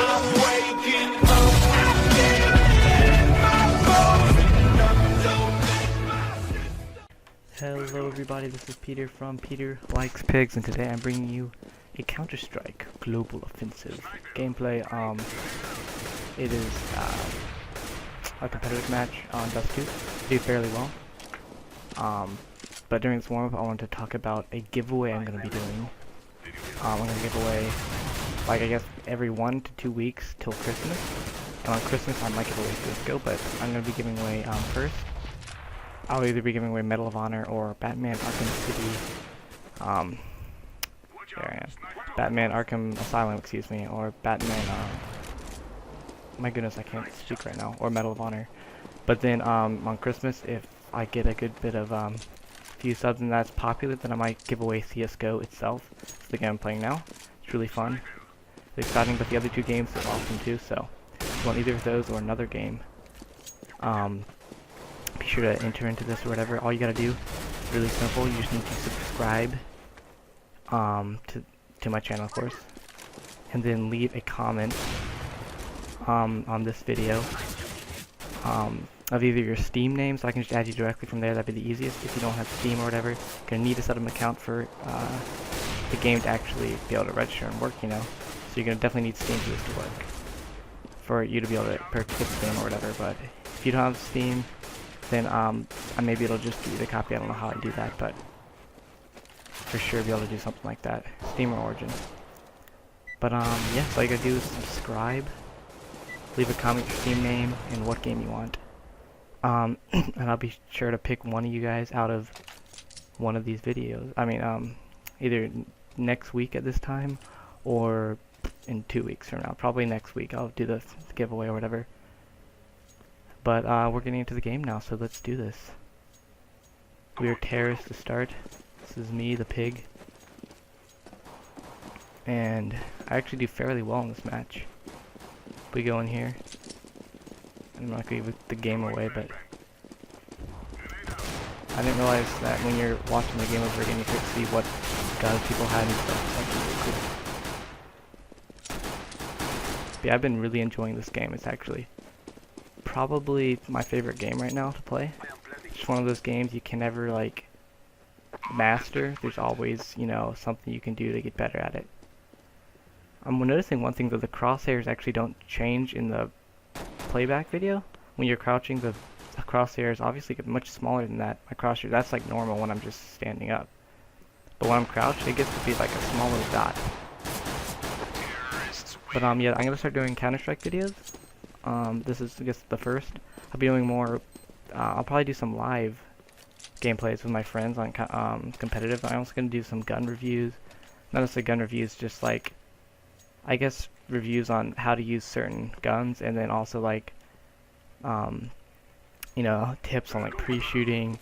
I'm waking up, I can't let my bones don't make my system. Hello everybody, this is Peter from Peter Likes Pigs, and today I'm bringing you a Counter-Strike Global Offensive gameplay. It is a competitive match on Dust 2. Did fairly well. But during this warm-up I wanted to talk about a giveaway I'm going to be doing. I'm going to give away, like, I guess every 1 to 2 weeks till Christmas. And on Christmas I might give away CSGO, but I'm going to be giving away first. I'll either be giving away Medal of Honor or Batman Arkham City, there I am. Batman Arkham Asylum, excuse me, or Batman, my goodness, I can't speak right now, or Medal of Honor. But then, on Christmas, if I get a good bit of, few subs and that's popular, then I might give away CSGO itself. It's the game I'm playing now. It's really fun. It's exciting, but the other two games are awesome too, so if you want either of those or another game, be sure to enter into this or whatever. All you gotta do is really simple. You just need to subscribe to my channel, of course, and then leave a comment on this video of either your Steam name, so I can just add you directly from there. That'd be the easiest. If you don't have Steam or whatever, you're gonna need to set up an account for the game to actually be able to register and work, you know. So you're gonna definitely need Steam for this to work, for you to be able to purchase the game or whatever. But if you don't have Steam, then maybe it'll just give you the copy. I don't know how I do that, but for sure be able to do something like that. Steam or Origin. But yeah, so all you gotta do is subscribe, leave a comment, your Steam name, and what game you want. And I'll be sure to pick one of you guys out of one of these videos. I mean, either next week at this time, or in 2 weeks from now. Probably next week I'll do the giveaway or whatever. But we're getting into the game now, so let's do this. We are terrorists to start. This is me, the pig. And I actually do fairly well in this match. We go in here. I'm not going to give the game away, but I didn't realize that when you're watching the game over again, you could see what guns people had and stuff. It's actually really cool. But yeah, I've been really enjoying this game. It's actually probably my favorite game right now to play. It's one of those games you can never, like, master. There's always, you know, something you can do to get better at it. I'm noticing one thing, that the crosshairs actually don't change in the playback video. When you're crouching, the crosshairs obviously get much smaller than that. My crosshair, that's like normal when I'm just standing up. But when I'm crouched, it gets to be like a smaller dot. But yeah, I'm gonna start doing Counter-Strike videos. This is, I guess, the first. I'll be doing more, I'll probably do some live gameplays with my friends on competitive. I'm also going to do some gun reviews. Not necessarily gun reviews, just like, I guess, reviews on how to use certain guns, and then also like, you know, tips on like pre-shooting,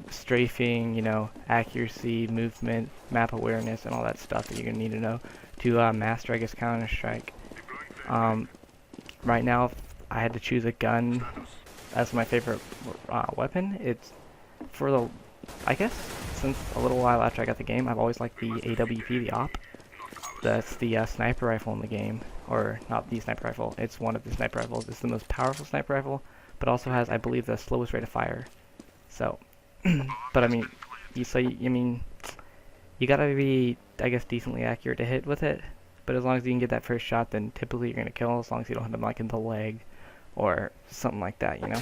strafing, you know, accuracy, movement, map awareness, and all that stuff that you're going to need to know to master, I guess, Counter-Strike. Right now, if I had to choose a gun as my favorite weapon, it's for the, I guess, since a little while after I got the game, I've always liked the AWP, the AWP. That's the sniper rifle in the game, or not the sniper rifle, it's one of the sniper rifles. It's the most powerful sniper rifle, but also has, I believe, the slowest rate of fire. So, but I mean, you gotta be, I guess, decently accurate to hit with it. But as long as you can get that first shot, then typically you're gonna kill, as long as you don't hit them like in the leg or something like that, you know.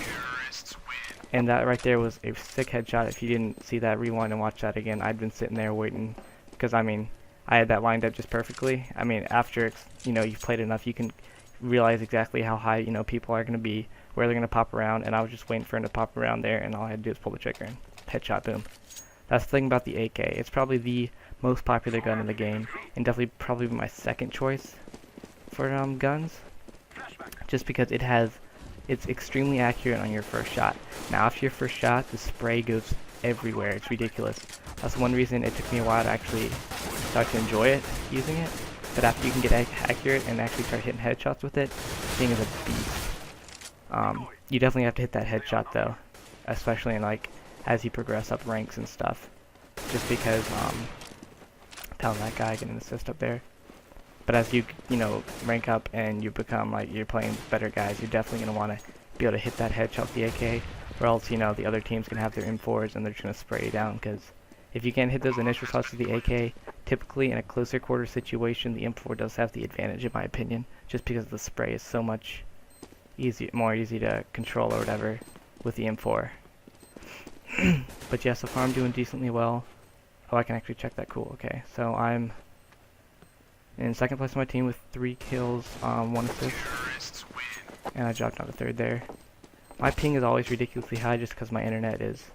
And that right there was a sick headshot. If you didn't see that, rewind and watch that again. I'd been sitting there waiting, because I mean, I had that lined up just perfectly. I mean, after, you know, you've played enough, you can realize exactly how high, you know, people are gonna be, where they're gonna pop around, and I was just waiting for him to pop around there, and all I had to do is pull the trigger and headshot, boom. That's the thing about the AK. It's probably the most popular gun in the game, and definitely probably my second choice for guns, just because it's extremely accurate on your first shot. Now after your first shot, the spray goes everywhere. It's ridiculous. That's one reason it took me a while to actually start to enjoy it, using it. But after you can get accurate and actually start hitting headshots with it, the thing is a beast. You definitely have to hit that headshot though, especially in, like, as you progress up ranks and stuff. Just because, telling that guy getting an assist up there. But as you know, rank up and you become like you're playing better guys, you're definitely gonna want to be able to hit that headshot with the AK, or else you know the other team's gonna have their M4s and they're just gonna spray you down. Because if you can't hit those initial shots with the AK, typically in a closer quarter situation, the M4 does have the advantage in my opinion, just because the spray is so much more easy to control or whatever with the M4. But yeah, so far I'm doing decently well. Oh, I can actually check that. Cool. Okay, so I'm in second place on my team with 3 kills, 1 assist, and I dropped down to 3rd there. My ping is always ridiculously high just because my internet is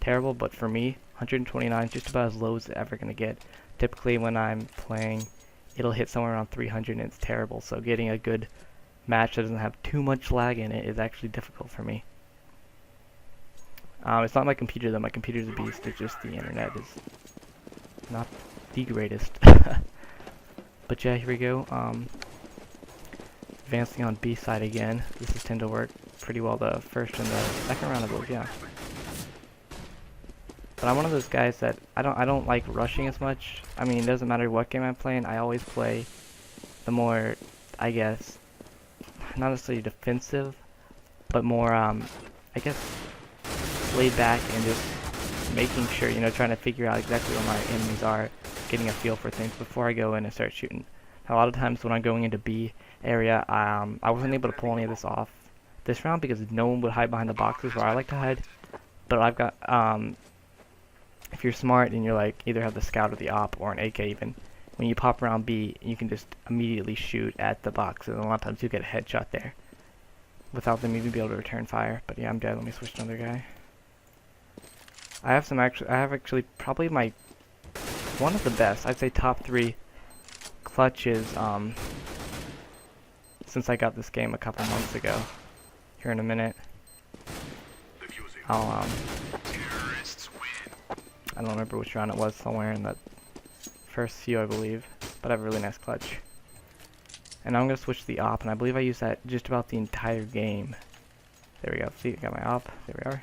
terrible, but for me, 129 is just about as low as it's ever going to get. Typically when I'm playing, it'll hit somewhere around 300 and it's terrible, so getting a good match that doesn't have too much lag in it is actually difficult for me. It's not my computer though, my computer's a beast, it's just the internet is not the greatest. But yeah, here we go. Advancing on B side again. This is tend to work pretty well the first and the second round, I believe, yeah. But I'm one of those guys that I don't like rushing as much. I mean, it doesn't matter what game I'm playing, I always play the more, I guess, not necessarily defensive, but more, I guess, laid back and just making sure, you know, trying to figure out exactly where my enemies are, getting a feel for things before I go in and start shooting. A lot of times when I'm going into B area, I wasn't able to pull any of this off this round because no one would hide behind the boxes where I like to hide. But I've got, if you're smart and you're like, either have the scout or the op or an AK even, when you pop around B, you can just immediately shoot at the boxes, and a lot of times you get a headshot there without them even be able to return fire. But yeah, I'm dead. Let me switch to another guy. I have actually probably one of the best, I'd say top 3 clutches since I got this game a couple months ago. Here in a minute, I'll I don't remember which round it was, somewhere in the first few I believe, but I have a really nice clutch. And now I'm gonna switch to the op, and I believe I use that just about the entire game. There we go. See, I got my op. There we are.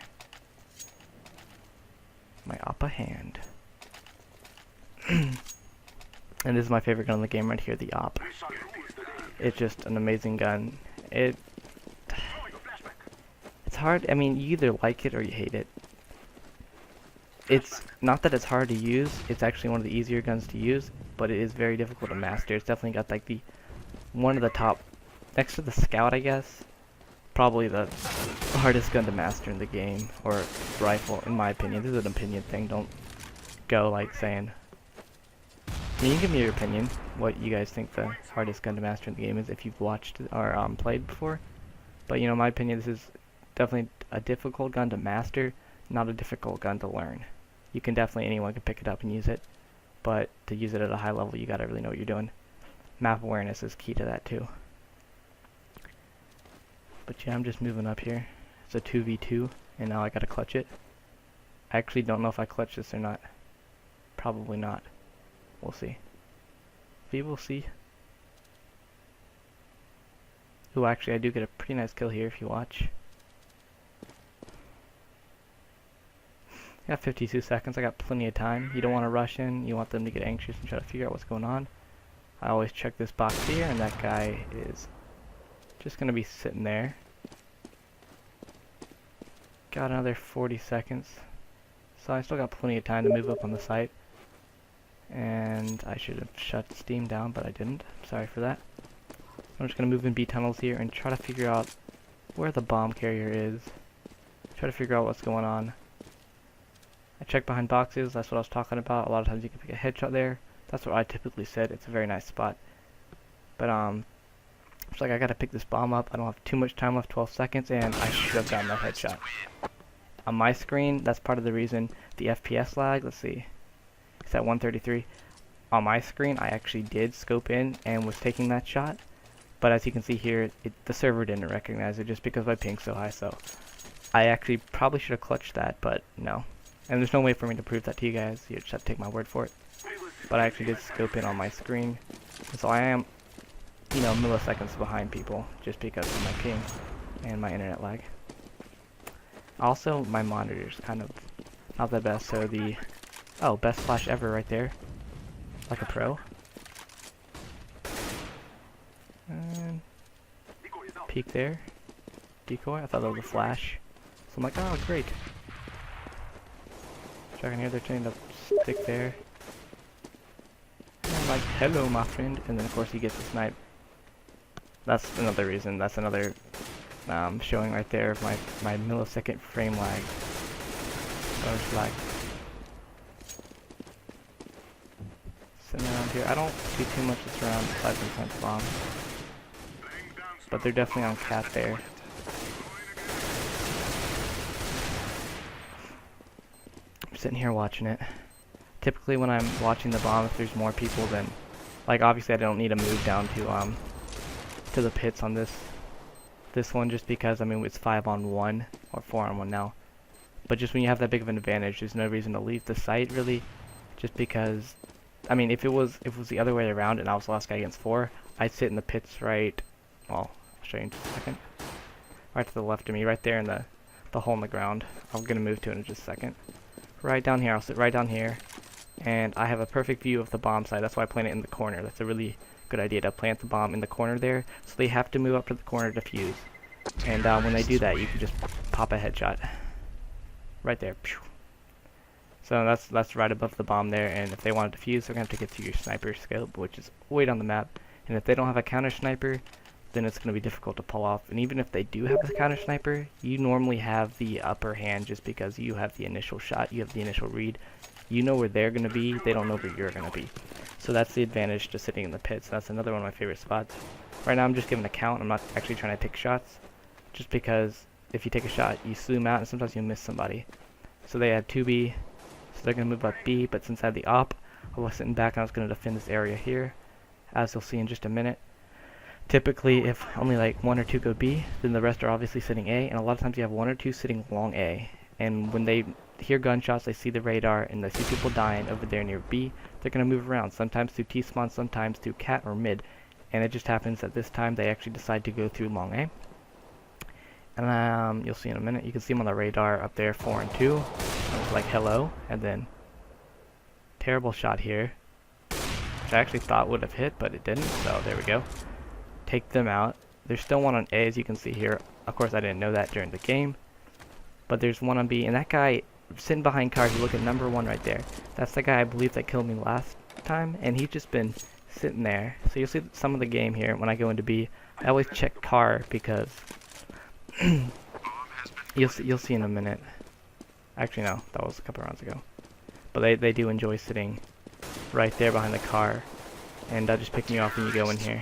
My oppa hand. And this is my favorite gun in the game right here, the op. It's just an amazing gun. It's hard. I mean, you either like it or you hate it. It's not that it's hard to use. It's actually one of the easier guns to use, but it is very difficult to master. It's definitely got like one of the top, next to the scout, I guess, probably the hardest gun to master in the game, or rifle, in my opinion. This is an opinion thing. Don't go like saying. I mean, you can give me your opinion, what you guys think the hardest gun to master in the game is if you've watched or played before. But you know, my opinion, this is definitely a difficult gun to master, not a difficult gun to learn. You can definitely, anyone can pick it up and use it, but to use it at a high level, you gotta really know what you're doing. Map awareness is key to that too. But yeah, I'm just moving up here. It's a 2v2, and now I gotta clutch it. I actually don't know if I clutch this or not. Probably not. We'll see. We will see. Ooh, actually, I do get a pretty nice kill here if you watch. I got 52 seconds. I got plenty of time. You don't want to rush in. You want them to get anxious and try to figure out what's going on. I always check this box here, and that guy is just going to be sitting there. Got another 40 seconds. So I still got plenty of time to move up on the site. And I should have shut Steam down, but I didn't. Sorry for that. I'm just going to move in B tunnels here and try to figure out where the bomb carrier is. Try to figure out what's going on. I check behind boxes, that's what I was talking about. A lot of times you can pick a headshot there. That's what I typically said. It's a very nice spot. But it's like I gotta pick this bomb up. I don't have too much time left, 12 seconds, and I should have gotten that headshot. On my screen, that's part of the reason the FPS lag, let's see, it's at 133. On my screen, I actually did scope in and was taking that shot. But as you can see here, the server didn't recognize it just because my ping's so high. So I actually probably should have clutched that, but no. And there's no way for me to prove that to you guys. You just have to take my word for it. But I actually did scope in on my screen. So I am, you know, milliseconds behind people just because of my ping and my internet lag. Also, my monitor's kind of not the best. So best flash ever right there. Like a pro. peek there. Decoy. I thought that was a flash. So I'm like, oh great. Checking here, they're trying to stick there. And I'm like, hello my friend. And then of course he gets a snipe. That's another reason. That's another showing right there of my millisecond frame lag. So it's like sitting around here. I don't see too much that's around besides the fence bomb. But they're definitely on cat there. I'm sitting here watching it. Typically when I'm watching the bomb, if there's more people then, like obviously I don't need to move down to the pits on this one, just because I mean it's 5-on-1 or 4-on-1 now. But just when you have that big of an advantage, there's no reason to leave the site really, just because I mean if it was the other way around and I was the last guy against 4, I'd sit in the pits right, well I'll show you in just a second, right to the left of me, right there in the hole in the ground. I'm gonna move to it in just a second. Right down here, I'll sit right down here, and I have a perfect view of the bomb site. That's why I plant it in the corner. That's a really good idea to plant the bomb in the corner there, so they have to move up to the corner to fuse. And when they do that, you can just pop a headshot right there. So that's right above the bomb there, and if they want to defuse, they're gonna have to get to your sniper scope, which is way down the map. And if they don't have a counter sniper, then it's gonna be difficult to pull off. And even if they do have a counter sniper, you normally have the upper hand just because you have the initial shot, you have the initial read. You know where they're gonna be, they don't know where you're gonna be. So that's the advantage to sitting in the pits. That's another one of my favorite spots. Right now I'm just giving a count. I'm not actually trying to take shots, just because if you take a shot, you zoom out and sometimes you miss somebody. So they had 2B, so they're gonna move up B. But since I had the op, I was sitting back and I was gonna defend this area here, as you'll see in just a minute. Typically, if only like 1 or 2 go B, then the rest are obviously sitting A, and a lot of times you have 1 or 2 sitting long A. And when they hear gunshots, they see the radar, and they see people dying over there near B, they're going to move around, sometimes through T-spawn, sometimes through cat or mid. And it just happens that this time they actually decide to go through long A. And you'll see in a minute, you can see them on the radar up there, 4 and 2. It's like hello, and then terrible shot here, which I actually thought would have hit, but it didn't, so there we go. Take them out. There's still one on A, as you can see here. Of course I didn't know that during the game, but there's one on B, and that guy sitting behind cars, you look at number 1 right there, that's the guy I believe that killed me last time, and he's just been sitting there. So you'll see some of the game here. When I go into B, I always check car because you'll see in a minute. Actually no, that was a couple rounds ago, but they do enjoy sitting right there behind the car and just picking you off when you go in here,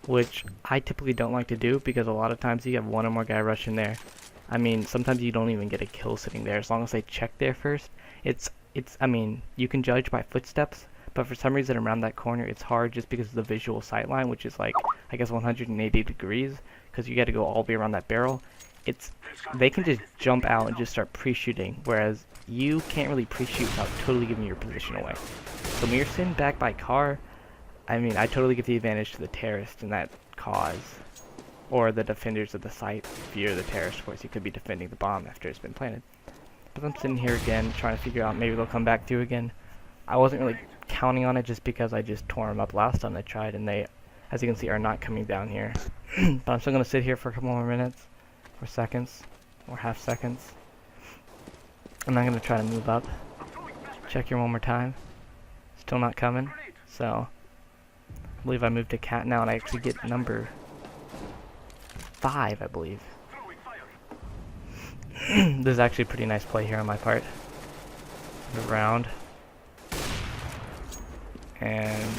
which I typically don't like to do because a lot of times you have 1 or more guy rush in there. I mean, sometimes you don't even get a kill sitting there as long as they check there first. I mean, you can judge by footsteps, but for some reason around that corner it's hard just because of the visual sight line, which is like, I guess 180 degrees, because you got to go all the way around that barrel. They can just jump out and just start pre-shooting, whereas you can't really pre-shoot without totally giving your position away. So when you're sitting back by car, I mean, I totally give the advantage to the terrorist in that cause, or the defenders of the site. If you're the terrorist, of course, you could be defending the bomb after it's been planted. But I'm sitting here again, trying to figure out maybe they'll come back through again. I wasn't really counting on it just because I just tore them up last time I tried, and they, as you can see, are not coming down here. But I'm still going to sit here for a couple more minutes, or seconds, or half seconds. And I'm going to try to move up. Check here one more time. Still not coming. So, I believe I moved to cat now, and I actually get number 5, I believe. This is actually a pretty nice play here on my part. Around. And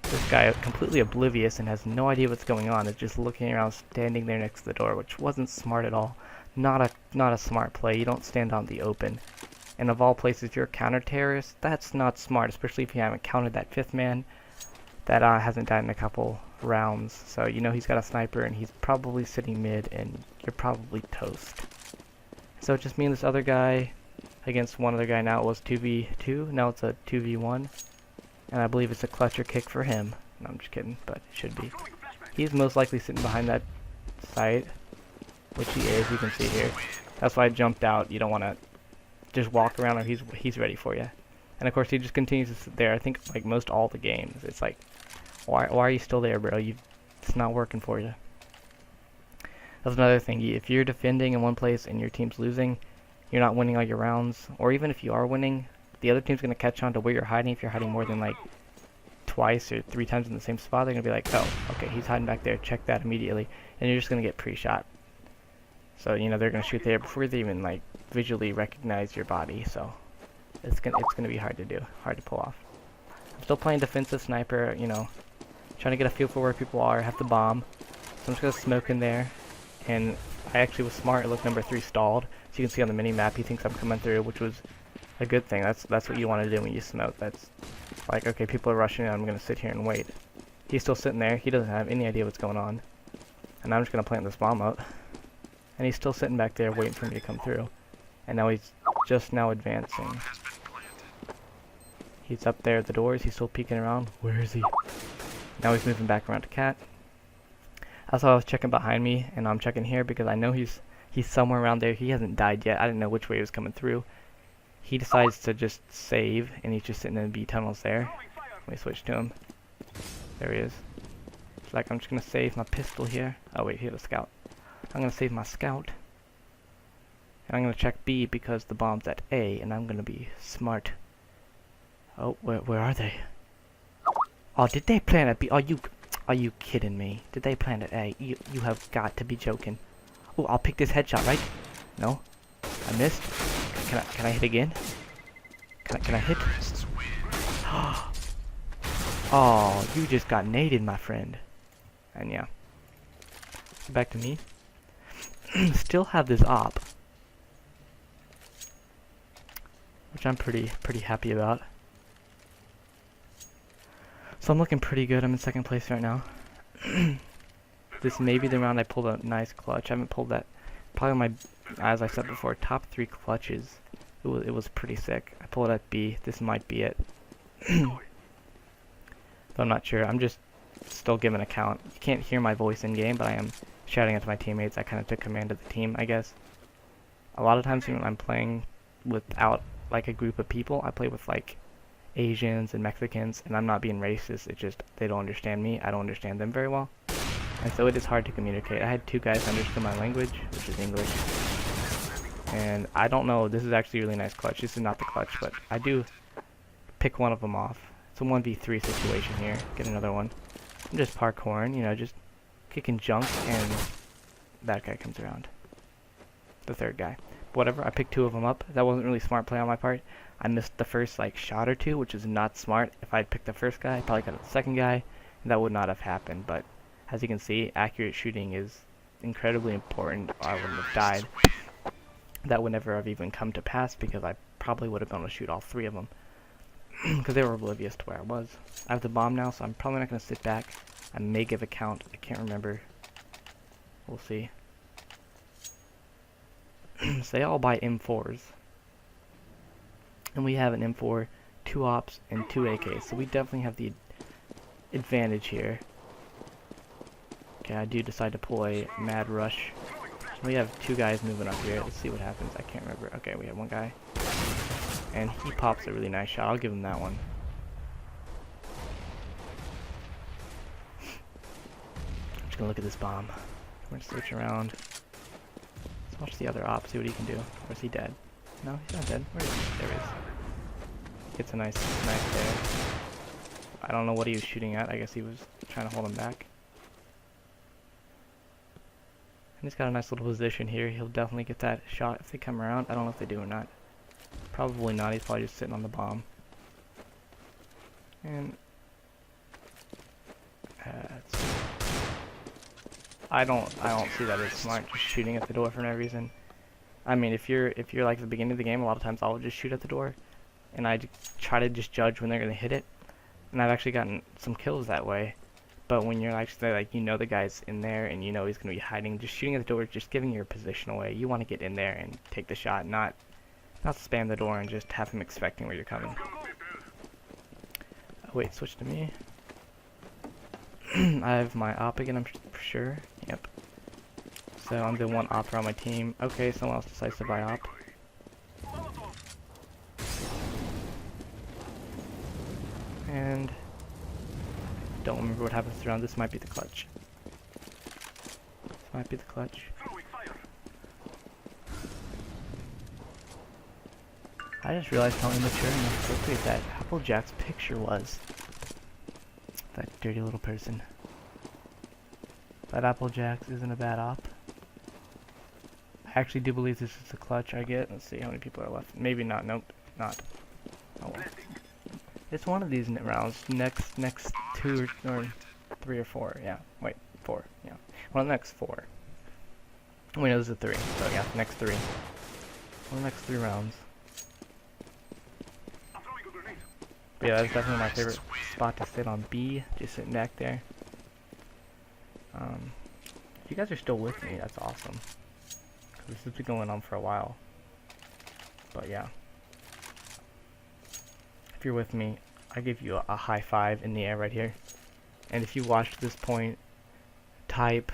this guy, completely oblivious and has no idea what's going on, is just looking around, standing there next to the door, which wasn't smart at all. Not a smart play. You don't stand out in the open. And of all places, if you're a counter-terrorist, that's not smart, especially if you haven't counted that 5th man that hasn't died in a couple rounds. So you know he's got a sniper, and he's probably sitting mid, and you're probably toast. So it's just me and this other guy against one other guy. Now it was 2v2, now it's a 2v1. And I believe it's a clutcher kick for him. No, I'm just kidding, but it should be. He's most likely sitting behind that site, which he is, you can see here. That's why I jumped out. You don't want to just walk around, or he's ready for you. And of course he just continues to sit there. I think like most all the games, it's like, why are you still there, bro? It's not working for you. That's another thing. If you're defending in one place and your team's losing, you're not winning all your rounds, or even if you are winning, the other team's going to catch on to where you're hiding. If you're hiding more than like twice or 3 times in the same spot, they're going to be like, oh, okay, he's hiding back there, check that immediately, and you're just going to get pre-shot. So, you know, they're going to shoot there before they even like visually recognize your body, so it's going to be hard to do, hard to pull off. I'm still playing defensive sniper, you know, trying to get a feel for where people are, have the bomb, so I'm just going to smoke in there, and I actually was smart. Look, number 3 stalled, so you can see on the mini-map he thinks I'm coming through, which was a good thing. That's what you want to do when you smoke. That's like, okay, people are rushing in, I'm going to sit here and wait. He's still sitting there, he doesn't have any idea what's going on, and I'm just going to plant this bomb up. And he's still sitting back there waiting for me to come through. And now he's just now advancing. He's up there at the doors, he's still peeking around. Where is he? Now he's moving back around to cat. That's why I was checking behind me, and I'm checking here because I know he's somewhere around there. He hasn't died yet. I didn't know which way he was coming through. He decides to just save, and he's just sitting in the B tunnels there. Let me switch to him. There he is. It's like, I'm just going to save my pistol here. Oh wait, he had a scout. I'm going to save my scout. And I'm going to check B because the bomb's at A, and I'm going to be smart. Oh, where are they? Oh, did they plant at B? Are you kidding me? Did they plant at A? You have got to be joking. Oh, I'll pick this headshot, right? No? I missed? Can I hit again? Can I hit? Oh, you just got naded, my friend. And yeah. Back to me. Still have this op, which I'm pretty happy about. So I'm looking pretty good. I'm in 2nd place right now. This may be the round I pulled a nice clutch. I haven't pulled that. Probably my, as I said before, top 3 clutches. It was pretty sick. I pulled it at B. This might be it. Though I'm not sure. I'm just still giving a count. You can't hear my voice in game, but I am shouting at my teammates. I kind of took command of the team, I guess. A lot of times when I'm playing without like a group of people, I play with like Asians and Mexicans, and I'm not being racist. It's just they don't understand me. I don't understand them very well, and so it is hard to communicate. I had 2 guys that understood my language, which is English, and I don't know. This is actually a really nice clutch. This is not the clutch, but I do pick one of them off. It's a 1v3 situation here. Get another one. I'm just parkouring, you know, just kicking junk, and that guy comes around. The 3rd guy. Whatever, I picked 2 of them up. That wasn't really smart play on my part. I missed the first like shot or 2, which is not smart. If I had picked the 1st guy, I probably got the 2nd guy, and that would not have happened. But as you can see, accurate shooting is incredibly important, or I wouldn't have died. That would never have even come to pass because I probably would have been able to shoot all 3 of them. Because they were oblivious to where I was. I have the bomb now, so I'm probably not going to sit back. I may give a count. I can't remember. We'll see. So they all buy M4s. And we have an M4, 2 ops, and 2 AKs. So we definitely have the advantage here. Okay, I do decide to pull a mad rush. We have 2 guys moving up here. Let's see what happens. I can't remember. Okay, we have 1 guy. And he pops a really nice shot. I'll give him that one. I'm just gonna look at this bomb. I'm gonna switch around. Let's watch the other op, see what he can do. Or is he dead? No, he's not dead. Where is he? There he is. Gets a nice knife there. I don't know what he was shooting at. I guess he was trying to hold him back. And he's got a nice little position here. He'll definitely get that shot if they come around. I don't know if they do or not. Probably not. He's probably just sitting on the bomb. And I don't see that as smart, just shooting at the door for no reason. I mean, if you're like at the beginning of the game, a lot of times I'll just shoot at the door, and I try to just judge when they're gonna hit it. And I've actually gotten some kills that way. But when you're actually like, you know the guy's in there and you know he's gonna be hiding, just shooting at the door is just giving your position away. You want to get in there and take the shot, not spam the door and just have him expecting where you're coming. Oh, wait, switch to me. I have my op again, I'm for sure. Yep. So I'm the 1 opper on my team. Okay, someone else decides to buy op. And don't remember what happens around. This might be the clutch. Might be the clutch. I just realized how immature and inappropriate that Applejack's picture was. That dirty little person. But Applejack's isn't a bad op. I actually do believe this is the clutch I get. Let's see how many people are left. Maybe not. Nope. Not. Oh well. It's one of these rounds. Next 2 or 3 or 4. Yeah. Wait. 4. Yeah. Well, next 4. Wait, no, this is 3. So yeah, next 3. Well, the next 3 rounds. But yeah, that's definitely my favorite spot to sit on B. Just sitting back there. If you guys are still with me, that's awesome. This has been going on for a while. But yeah. If you're with me, I give you a high five in the air right here. And if you watched this point, type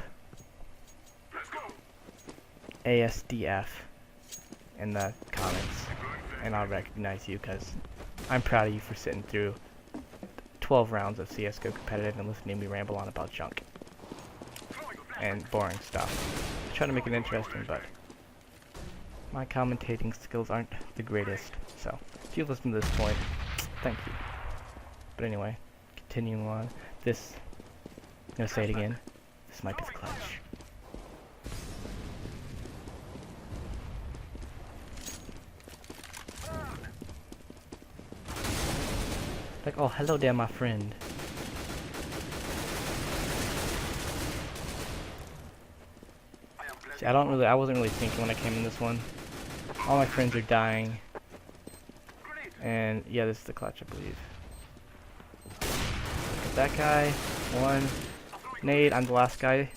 ASDF in the comments. And I'll recognize you because I'm proud of you for sitting through 12 rounds of CSGO competitive and listening to me ramble on about junk. And boring stuff. Trying to make it interesting, but my commentating skills aren't the greatest. So, if you've listened to this point, thank you. But anyway, continuing on. This, I'm gonna say it again. This might be the clutch. Like, oh, hello there, my friend. See, I wasn't really thinking when I came in this one. All my friends are dying. And yeah, this is the clutch, I believe. Look at that guy. 1. Nade, I'm the last guy.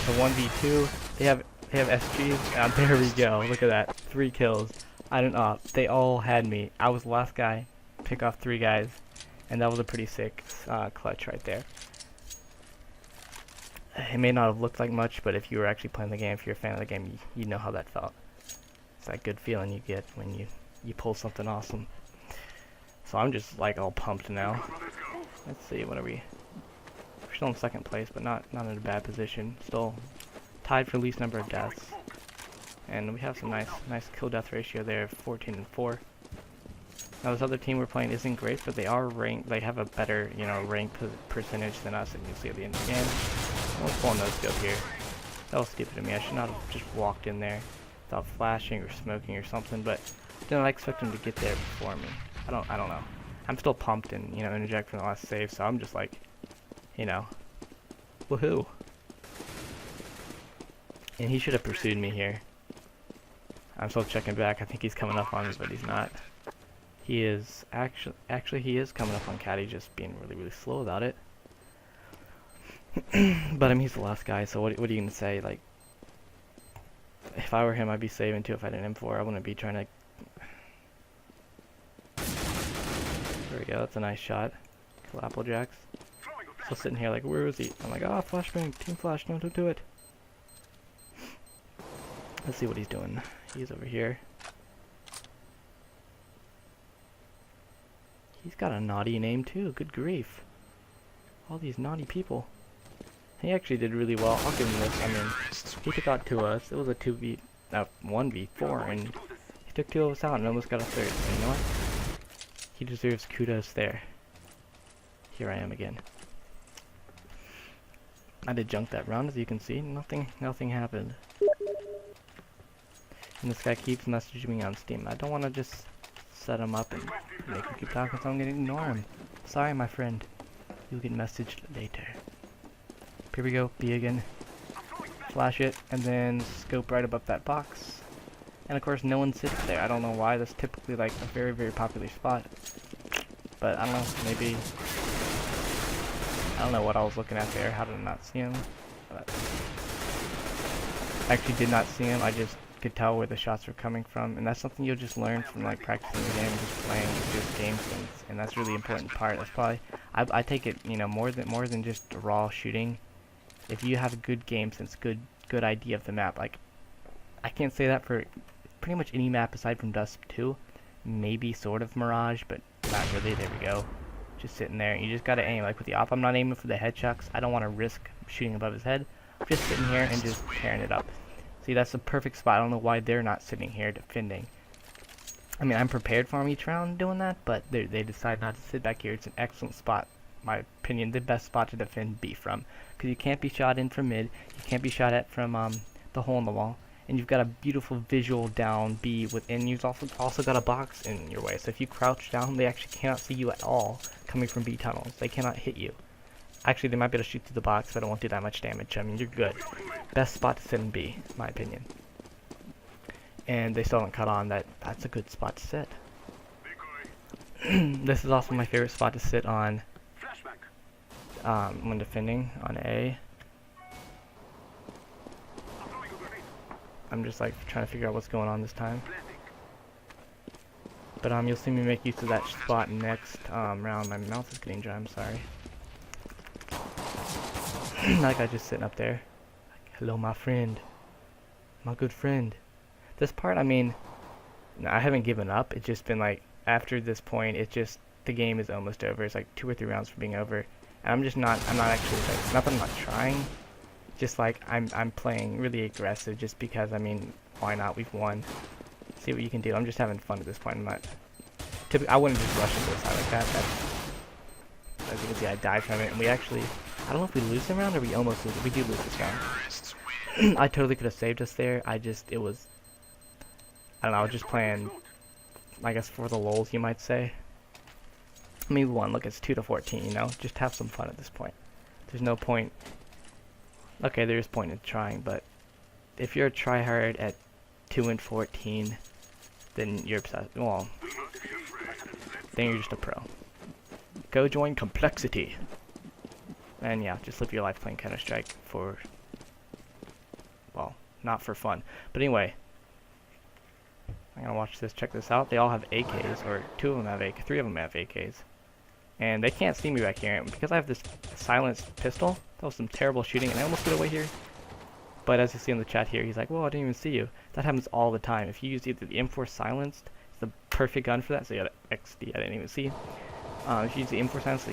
The 1v2. They have SGs. There we go. Look at that. 3 kills. I don't know. They all had me. I was the last guy. Pick off 3 guys. And that was a pretty sick clutch right there. It may not have looked like much, but if you were actually playing the game, if you're a fan of the game, you know how that felt. It's that good feeling you get when you pull something awesome. So I'm just like all pumped now. Let's see, what are we? We're still in 2nd place, but not in a bad position. Still tied for least number of deaths. And we have some nice kill death ratio there, 14-4. Now this other team we're playing isn't great, but they are ranked. They have a better, rank percentage than us, and you'll see at the end of the game. I was pulling no scope here. That was stupid of me. I should not have just walked in there without flashing or smoking or something. But didn't I expect him to get there before me? I don't know. I'm still pumped and interject from the last save, so I'm just like, woohoo. And he should have pursued me here. I'm still checking back. I think he's coming up on me, but he's not. He is actually he is coming up on Caddy, just being really slow about it. But I mean, he's the last guy, so what are you gonna say? Like, if I were him, I'd be saving too. If I didn't M4, I wouldn't be trying to. There we go. That's a nice shot. Kill Applejacks. Still sitting here like, where is he? I'm like, ah, flashbang, team flash, no, don't do it. Let's see what he's doing. He's over here. He's got a naughty name too. Good grief. All these naughty people. He actually did really well. I'll give him this. I mean, he took out 2 of us. It was a 1v4, and he took 2 of us out and almost got a 3rd. And you know what? He deserves kudos there. Here I am again. I did junk that round, as you can see. Nothing happened. And this guy keeps messaging me on Steam. I don't want to just set him up and make him keep talking, so I'm gonna ignore him. Sorry, my friend. You'll get messaged later. Here we go, B again. Flash it, and then scope right above that box. And of course, no one sits there. I don't know why. That's typically like a very popular spot. But I don't know, maybe. I don't know what I was looking at there. How did I not see him? But I actually did not see him. I just could tell where the shots were coming from, and that's something you'll just learn from like practicing the game and just playing just game sense, and that's really important part. That's probably I take it more than just raw shooting. If you have a good game sense, good idea of the map, like I can't say that for pretty much any map aside from Dust 2, maybe sort of Mirage, but not really. There we go. Just sitting there, you just gotta aim. Like with the op, I'm not aiming for the headshots. I don't want to risk shooting above his head. just sitting here and just tearing it up. See, that's the perfect spot. I don't know why they're not sitting here defending. I mean, I'm prepared for them each round doing that, but they decide not to sit back here. It's an excellent spot, in my opinion, the best spot to defend B from. Because you can't be shot in from mid, you can't be shot at from the hole in the wall, and you've got a beautiful visual down B within. You've also got a box in your way, so if you crouch down, they actually cannot see you at all coming from B tunnels. They cannot hit you. Actually, they might be able to shoot through the box, but it won't do that much damage. I mean, you're good. Best spot to sit in B, in my opinion. And they still haven't caught on that that's a good spot to sit. This is also my favorite spot to sit on when defending on A. I'm just like trying to figure out what's going on this time. But you'll see me make use of that spot next round. My mouth is getting dry, I'm sorry. That guy just sitting up there. Like, hello, my friend. My good friend. This part, I mean, I haven't given up. It's just been like, after this point, it's just, the game is almost over. It's like 2 or 3 rounds from being over. And I'm not actually, like, not that I'm not trying. Just like, I'm playing really aggressive just because, I mean, why not? We've won. See what you can do. I'm just having fun at this point. I wouldn't just rush into a side like that. As you can see, I died from it. And we actually, I don't know if we lose the round or we almost lose it. We do lose this round. I totally could have saved us there. It was, I don't know, I was just playing, I guess, for the lulz, you might say. I mean, we won. Look, it's 2-14, you know? Just have some fun at this point. There's no point. Okay, there is point in trying, but if you're a tryhard at 2-14, then you're obsessed. Well, then you're just a pro. Go join Complexity. And yeah, just live your life playing Counter-Strike for, well, not for fun. But anyway, I'm gonna watch this, check this out. They all have AKs, or 2 of them have AK, 3 of them have AKs. And they can't see me back here. And because I have this silenced pistol, that was some terrible shooting, and I almost get away here. But as you see in the chat here, he's like, well, I didn't even see you. That happens all the time. If you use either the M4 silenced, it's the perfect gun for that. So you got XD, I didn't even see. If you use the M4 silenced,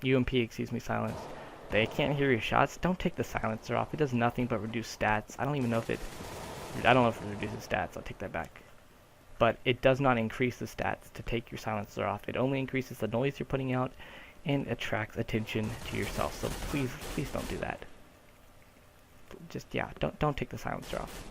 the UMP, excuse me, silenced, they can't hear your shots. Don't take the silencer off. It does nothing but reduce stats. I don't even know if it reduces stats. I'll take that back. But it does not increase the stats to take your silencer off. It only increases the noise you're putting out and attracts attention to yourself. So please don't do that. Just, yeah, don't take the silencer off.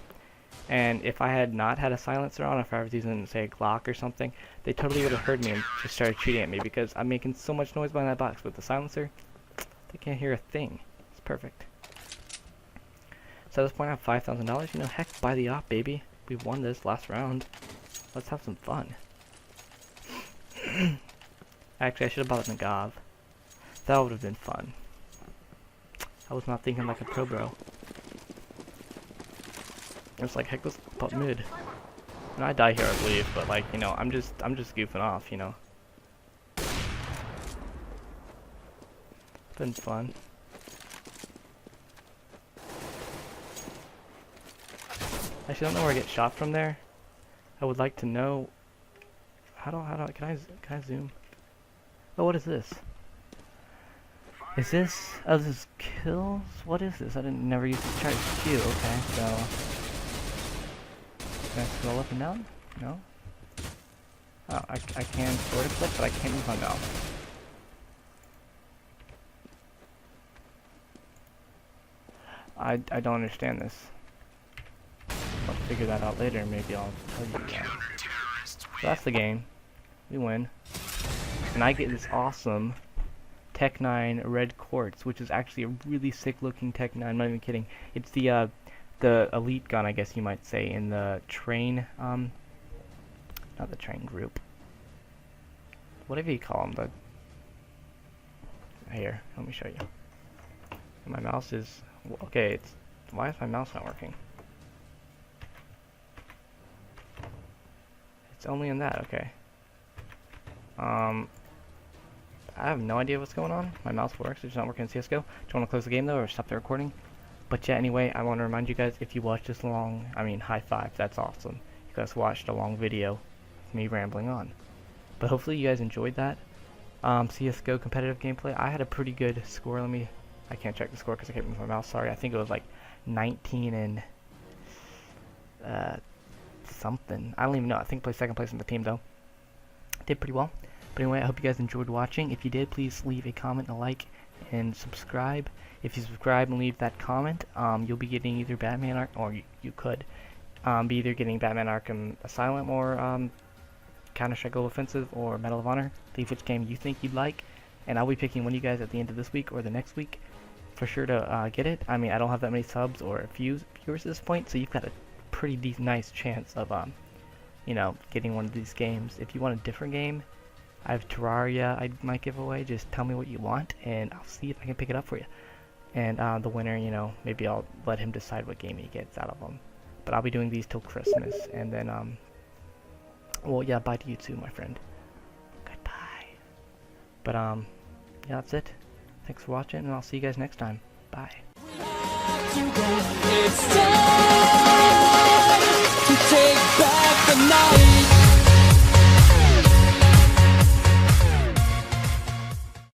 And if I had not had a silencer on, if I was using, say, a Glock or something, they totally would have heard me and just started shooting at me because I'm making so much noise behind that box. With the silencer, they can't hear a thing. It's perfect. So at this point I have $5,000. You know, heck, buy the op, baby. We won this last round. Let's have some fun. Actually, I should have bought a Nagav. That would have been fun. I was not thinking like a pro bro. It's like, heck, let's pop mid. And I die here, I believe, but like, you know, I'm just goofing off, you know. It's been fun. Actually, I don't know where I get shot from there. I would like to know. Can I zoom? Oh, what is this? Is this? Oh, this is kills? What is this? I never used to charge Q. Okay, so can I scroll up and down? No. Oh, I can sort of click, but I can't move my mouse. I don't understand this. I'll figure that out later. Maybe I'll tell you guys. So that's the game. We win, and I get this awesome Tech 9 red quartz, which is actually a really sick looking Tech 9. I'm not even kidding. It's the elite gun, I guess you might say, in the train, not the train group. Whatever you call them, here, let me show you. And my mouse is, okay, why is my mouse not working? It's only in that, okay. I have no idea what's going on. My mouse works, it's just not working in CSGO. Do you want to close the game though, or stop the recording? But yeah, anyway, I want to remind you guys, if you watched this long, high five, that's awesome. You guys watched a long video of me rambling on. But hopefully you guys enjoyed that. CSGO competitive gameplay. I had a pretty good score. Let me I can't check the score because I can't move my mouse. Sorry, I think it was like 19 and something. I don't even know. I think I placed second place in the team though. Did pretty well. But anyway, I hope you guys enjoyed watching. If you did, please leave a comment, a like, and subscribe. If you subscribe and leave that comment, you'll be getting either Batman Arkham, or you could be either getting Batman Arkham Asylum or Counter-Strike Global Offensive or Medal of Honor. Leave which game you think you'd like, and I'll be picking one of you guys at the end of this week or the next week for sure to get it. I mean, I don't have that many subs or viewers at this point, so you've got a pretty nice chance of you know, getting one of these games. If you want a different game, I have Terraria I might give away. Just tell me what you want, and I'll see if I can pick it up for you. And the winner, you know, maybe I'll let him decide what game he gets out of them. But I'll be doing these till Christmas, and then, well, yeah, bye to you too, my friend. Goodbye. But, yeah, that's it. Thanks for watching, and I'll see you guys next time. Bye. It's time.